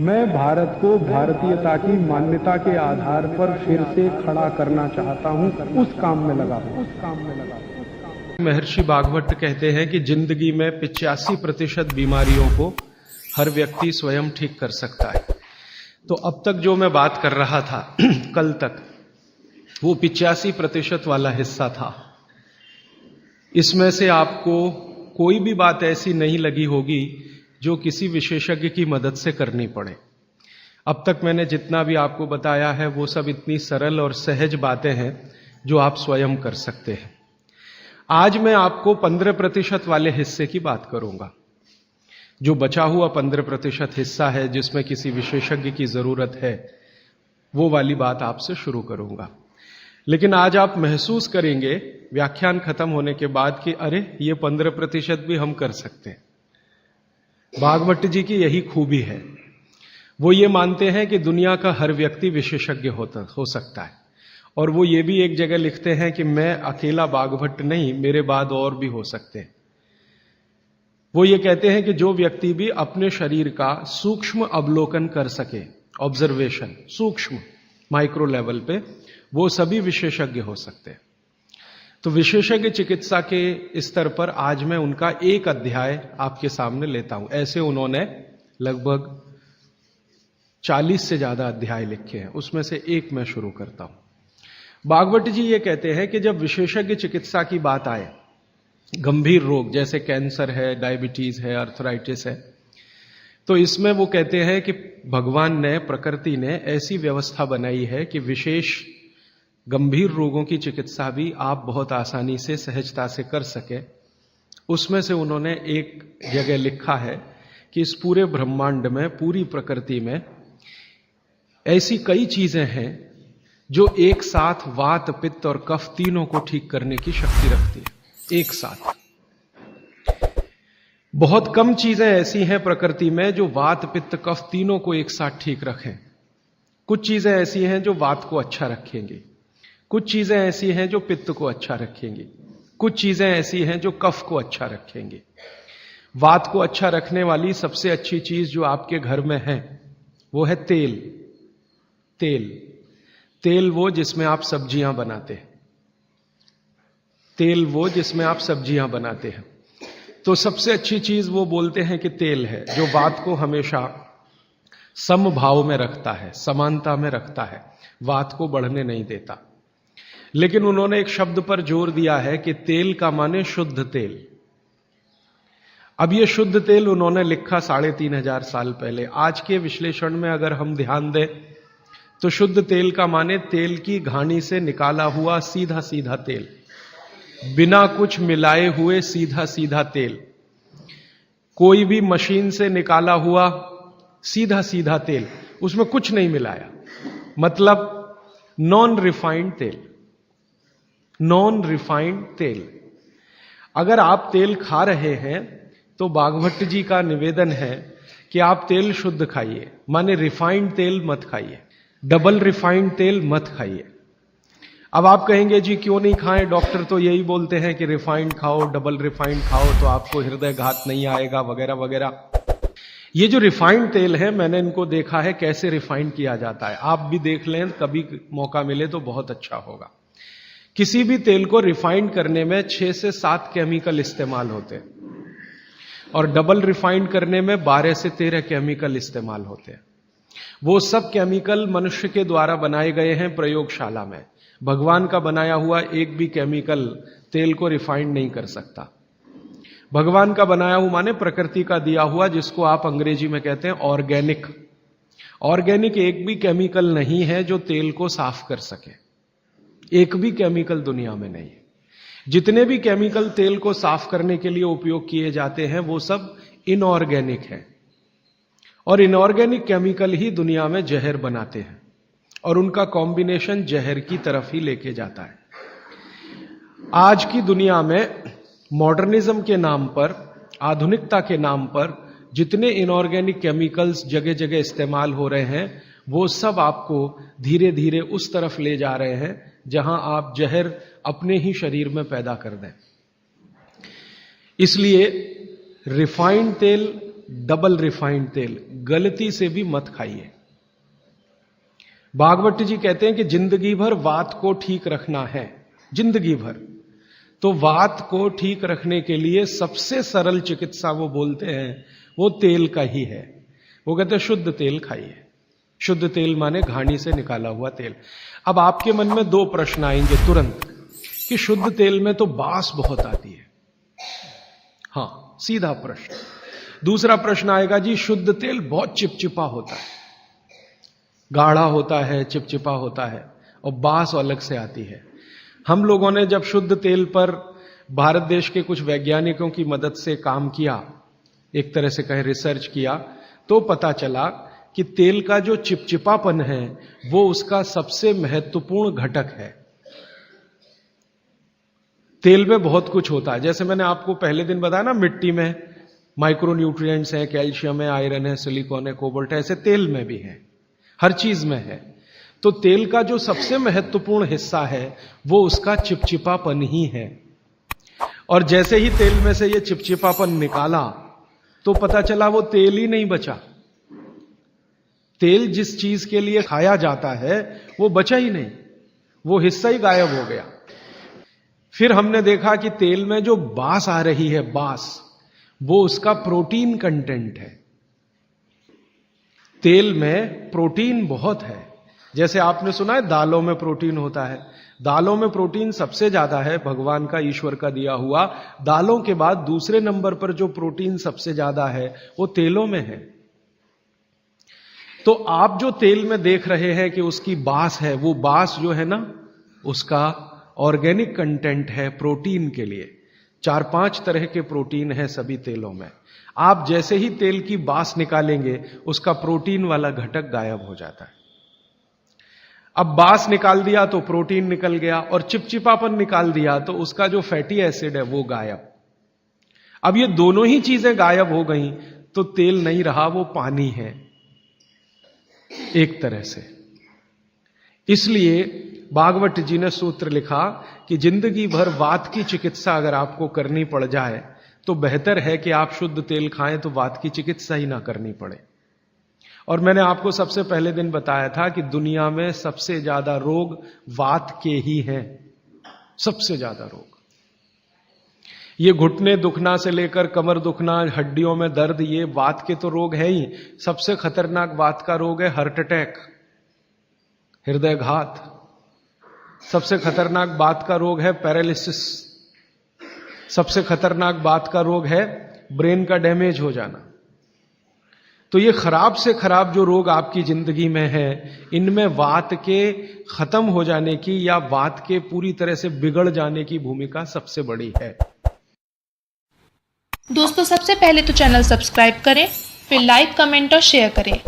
मैं भारत को भारतीयता की मान्यता के आधार पर फिर से खड़ा करना चाहता हूं, उस काम में लगा हूं। महर्षि भागवत कहते हैं कि जिंदगी में 85% बीमारियों को हर व्यक्ति स्वयं ठीक कर सकता है। तो अब तक जो मैं बात कर रहा था कल तक, वो 85% वाला हिस्सा था। इसमें से आपको कोई भी बात ऐसी नहीं लगी होगी जो किसी विशेषज्ञ की मदद से करनी पड़े। अब तक मैंने जितना भी आपको बताया है वो सब इतनी सरल और सहज बातें हैं जो आप स्वयं कर सकते हैं। आज मैं आपको 15% वाले हिस्से की बात करूंगा। जो बचा हुआ 15% हिस्सा है जिसमें किसी विशेषज्ञ की जरूरत है, वो वाली बात आपसे शुरू करूंगा। लेकिन आज आप महसूस करेंगे व्याख्यान खत्म होने के बाद कि अरे ये 15% भी हम कर सकते हैं। भागवत जी की यही खूबी है, वो ये मानते हैं कि दुनिया का हर व्यक्ति विशेषज्ञ हो सकता है। और वो ये भी एक जगह लिखते हैं कि मैं अकेला भागवत नहीं, मेरे बाद और भी हो सकते हैं। वो ये कहते हैं कि जो व्यक्ति भी अपने शरीर का सूक्ष्म अवलोकन कर सके, ऑब्जर्वेशन सूक्ष्म माइक्रो लेवल पे, वो सभी विशेषज्ञ हो सकते हैं। तो विशेषज्ञ चिकित्सा के स्तर पर आज मैं उनका एक अध्याय आपके सामने लेता हूं। ऐसे उन्होंने लगभग 40 से ज्यादा अध्याय लिखे हैं, उसमें से एक मैं शुरू करता हूं। भागवत जी ये कहते हैं कि जब विशेषज्ञ चिकित्सा की बात आए, गंभीर रोग जैसे कैंसर है, डायबिटीज है, अर्थराइटिस है, तो इसमें वो कहते हैं कि भगवान ने, प्रकृति ने ऐसी व्यवस्था बनाई है कि विशेष गंभीर रोगों की चिकित्सा भी आप बहुत आसानी से, सहजता से कर सके। उसमें से उन्होंने एक जगह लिखा है कि इस पूरे ब्रह्मांड में, पूरी प्रकृति में ऐसी कई चीजें हैं जो एक साथ वात, पित्त और कफ तीनों को ठीक करने की शक्ति रखती है। एक साथ बहुत कम चीजें ऐसी हैं प्रकृति में जो वात, पित्त, कफ तीनों को एक साथ ठीक रखें। कुछ चीजें ऐसी हैं जो वात को अच्छा रखेंगी, कुछ चीजें ऐसी हैं जो पित्त को अच्छा रखेंगी, कुछ चीजें ऐसी हैं जो कफ को अच्छा रखेंगी। वात को अच्छा रखने वाली सबसे अच्छी चीज जो आपके घर में है वो है तेल। तेल वो जिसमें आप सब्जियां बनाते हैं। तेल वो जिसमें आप सब्जियां बनाते हैं। तो सबसे अच्छी चीज वो बोलते हैं कि तेल है, जो वात को हमेशा समभाव में रखता है, समानता में रखता है, वात को बढ़ने नहीं देता। लेकिन उन्होंने एक शब्द पर जोर दिया है कि तेल का माने शुद्ध तेल। अब ये शुद्ध तेल उन्होंने लिखा 3500 साल पहले। आज के विश्लेषण में अगर हम ध्यान दें तो शुद्ध तेल का माने तेल की घानी से निकाला हुआ सीधा सीधा तेल, बिना कुछ मिलाए हुए सीधा सीधा तेल, कोई भी मशीन से निकाला हुआ सीधा सीधा तेल, उसमें कुछ नहीं मिलाया, मतलब नॉन रिफाइंड तेल। नॉन रिफाइंड तेल। अगर आप तेल खा रहे हैं तो भागवत जी का निवेदन है कि आप तेल शुद्ध खाइए, माने रिफाइंड तेल मत खाइए, डबल रिफाइंड तेल मत खाइए। अब आप कहेंगे जी क्यों नहीं खाएं, डॉक्टर तो यही बोलते हैं कि रिफाइंड खाओ, डबल रिफाइंड खाओ तो आपको हृदय घात नहीं आएगा, वगैरह वगैरह। ये जो रिफाइंड तेल है, मैंने इनको देखा है कैसे रिफाइंड किया जाता है। आप भी देख लें, कभी मौका मिले तो बहुत अच्छा होगा। किसी भी तेल को रिफाइंड करने में 6 से 7 केमिकल इस्तेमाल होते हैं और डबल रिफाइंड करने में 12 से 13 केमिकल इस्तेमाल होते हैं। वो सब केमिकल मनुष्य के द्वारा बनाए गए हैं प्रयोगशाला में। भगवान का बनाया हुआ एक भी केमिकल तेल को रिफाइंड नहीं कर सकता। भगवान का बनाया हुआ माने प्रकृति का दिया हुआ, जिसको आप अंग्रेजी में कहते हैं ऑर्गेनिक। ऑर्गेनिक एक भी केमिकल नहीं है जो तेल को साफ कर सके। एक भी केमिकल दुनिया में नहीं है। जितने भी केमिकल तेल को साफ करने के लिए उपयोग किए जाते हैं वो सब इनऑर्गेनिक है, और इनऑर्गेनिक केमिकल ही दुनिया में जहर बनाते हैं और उनका कॉम्बिनेशन जहर की तरफ ही लेके जाता है। आज की दुनिया में मॉडर्निज्म के नाम पर, आधुनिकता के नाम पर जितने इनऑर्गेनिक केमिकल्स जगह जगह इस्तेमाल हो रहे हैं, वो सब आपको धीरे धीरे उस तरफ ले जा रहे हैं जहां आप जहर अपने ही शरीर में पैदा कर दें। इसलिए रिफाइंड तेल डबल रिफाइंड तेल गलती से भी मत खाइए। भागवत जी कहते हैं कि जिंदगी भर वात को ठीक रखना है, जिंदगी भर। तो वात को ठीक रखने के लिए सबसे सरल चिकित्सा वो बोलते हैं वो तेल का ही है। वो कहते हैं शुद्ध तेल खाइए। शुद्ध तेल माने घानी से निकाला हुआ तेल। अब आपके मन में दो प्रश्न आएंगे तुरंत कि शुद्ध तेल में तो बास बहुत आती है। हां, सीधा प्रश्न। दूसरा प्रश्न आएगा जी शुद्ध तेल बहुत चिपचिपा होता है, गाढ़ा होता है, चिपचिपा होता है और बास अलग से आती है। हम लोगों ने जब शुद्ध तेल पर भारत देश के कुछ वैज्ञानिकों की मदद से काम किया, एक तरह से कहें रिसर्च किया, तो पता चला कि तेल का जो चिपचिपापन है वो उसका सबसे महत्वपूर्ण घटक है। तेल में बहुत कुछ होता है, जैसे मैंने आपको पहले दिन बताया ना, मिट्टी में माइक्रो न्यूट्रिएंट्स है, कैल्शियम है, आयरन है, सिलिकॉन है, कोबाल्ट है, ऐसे तेल में भी है, हर चीज में है। तो तेल का जो सबसे महत्वपूर्ण हिस्सा है वो उसका चिपचिपापन ही है। और जैसे ही तेल में से ये चिपचिपापन निकाला तो पता चला वो तेल ही नहीं बचा। तेल जिस चीज के लिए खाया जाता है वो बचा ही नहीं, वो हिस्सा ही गायब हो गया। फिर हमने देखा कि तेल में जो बास आ रही है, बास, वो उसका प्रोटीन कंटेंट है। तेल में प्रोटीन बहुत है। जैसे आपने सुना है दालों में प्रोटीन होता है, दालों में प्रोटीन सबसे ज्यादा है, भगवान का, ईश्वर का दिया हुआ। दालों के बाद दूसरे नंबर पर जो प्रोटीन सबसे ज्यादा है वो तेलों में है। तो आप जो तेल में देख रहे हैं कि उसकी बास है, वो बास जो है ना, उसका ऑर्गेनिक कंटेंट है प्रोटीन के लिए। 4-5 तरह के प्रोटीन है सभी तेलों में। आप जैसे ही तेल की बास निकालेंगे उसका प्रोटीन वाला घटक गायब हो जाता है। अब बास निकाल दिया तो प्रोटीन निकल गया, और चिपचिपापन निकाल दिया तो उसका जो फैटी एसिड है वो गायब। अब ये दोनों ही चीजें गायब हो गई तो तेल नहीं रहा, वो पानी है एक तरह से। इसलिए भागवत जी ने सूत्र लिखा कि जिंदगी भर वात की चिकित्सा अगर आपको करनी पड़ जाए तो बेहतर है कि आप शुद्ध तेल खाएं तो वात की चिकित्सा ही ना करनी पड़े। और मैंने आपको सबसे पहले दिन बताया था कि दुनिया में सबसे ज्यादा रोग वात के ही हैं, सबसे ज्यादा रोग। ये घुटने दुखना से लेकर कमर दुखना, हड्डियों में दर्द, ये वात के तो रोग है ही। सबसे खतरनाक वात का रोग है हार्ट अटैक, हृदयघात। सबसे खतरनाक बात का रोग है पैरालिसिस। सबसे खतरनाक बात का रोग है ब्रेन का डैमेज हो जाना। तो ये खराब से खराब जो रोग आपकी जिंदगी में है, इनमें वात के खत्म हो जाने की या वात के पूरी तरह से बिगड़ जाने की भूमिका सबसे बड़ी है। दोस्तों, सबसे पहले तो चैनल सब्सक्राइब करें, फिर लाइक, कमेंट और शेयर करें